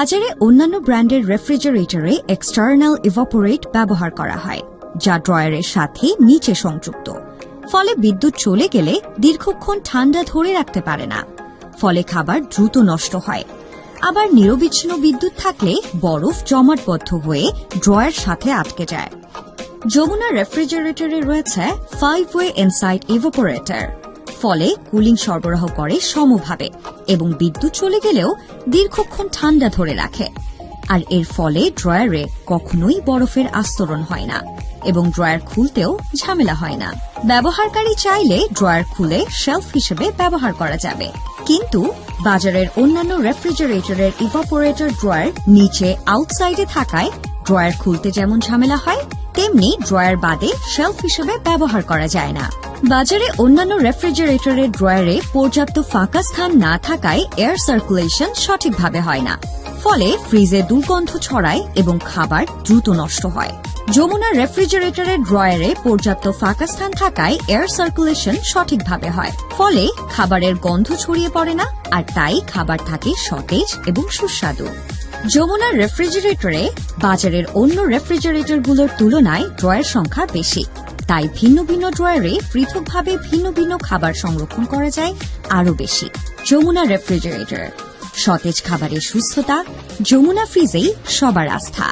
বাজারে অন্যান্য ব্র্যান্ডের রেফ্রিজারেটরে এক্সটার্নাল ইভাপোরেট ব্যবহার করা হয়, যা ড্রয়ারের সাথে নিচে সংযুক্ত। ফলে বিদ্যুৎ চলে গেলে দীর্ঘক্ষণ ঠান্ডা ধরে রাখতে পারে না, ফলে খাবার দ্রুত নষ্ট হয়। আবার নিরবিচ্ছিন্ন বিদ্যুৎ থাকলে বরফ জমাটবদ্ধ হয়ে ড্রয়ার সাথে আটকে যায়। যমুনা রেফ্রিজারেটরে রয়েছে 5-ওয়ে ইনসাইড ইভাপোরেটর, ফলে কুলিং সরবরাহ করে সমভাবে এবং বিদ্যুৎ চলে গেলেও দীর্ঘক্ষণ ঠান্ডা ধরে রাখে। আর এর ফলে ড্রয়ারে কখনোই বরফের আস্তরণ হয় না এবং ড্রয়ার খুলতেও ঝামেলা হয় না। ব্যবহারকারী চাইলে ড্রয়ার খুলে শেলফ হিসেবে ব্যবহার করা যাবে, কিন্তু বাজারের অন্যান্য রেফ্রিজারেটরের ইভাপোরেটর ড্রয়ার নিচে আউটসাইডে থাকায় ড্রয়ার খুলতে যেমন ঝামেলা হয়, তেমনি ড্রয়ার বাদে শেলফ হিসেবে ব্যবহার করা যায় না। বাজারে অন্যান্য রেফ্রিজারেটরের ড্রয়ারে পর্যাপ্ত ফাঁকা স্থান না থাকায় এয়ার সার্কুলেশন সঠিকভাবে হয় না, ফলে ফ্রিজে দুর্গন্ধ ছড়ায় এবং খাবার দ্রুত নষ্ট হয়। যমুনা রেফ্রিজারেটরের ড্রয়ারে পর্যাপ্ত ফাঁকা স্থান থাকায় এয়ার সার্কুলেশন সঠিকভাবে হয়, ফলে খাবারের গন্ধ ছড়িয়ে পড়ে না, আর তাই খাবার থাকে সতেজ এবং সুস্বাদু। যমুনা রেফ্রিজারেটরে বাজারের অন্য রেফ্রিজারেটরগুলোর তুলনায় ড্রয়ার সংখ্যা বেশি, তাই ভিন্ন ভিন্ন ড্রয়ারে পৃথকভাবে ভিন্ন ভিন্ন খাবার সংরক্ষণ করা যায় আরও বেশি। যমুনা রেফ্রিজারেটর, সতেজ খাবারের সুস্থতা, যমুনা ফ্রিজেই সবার আস্থা।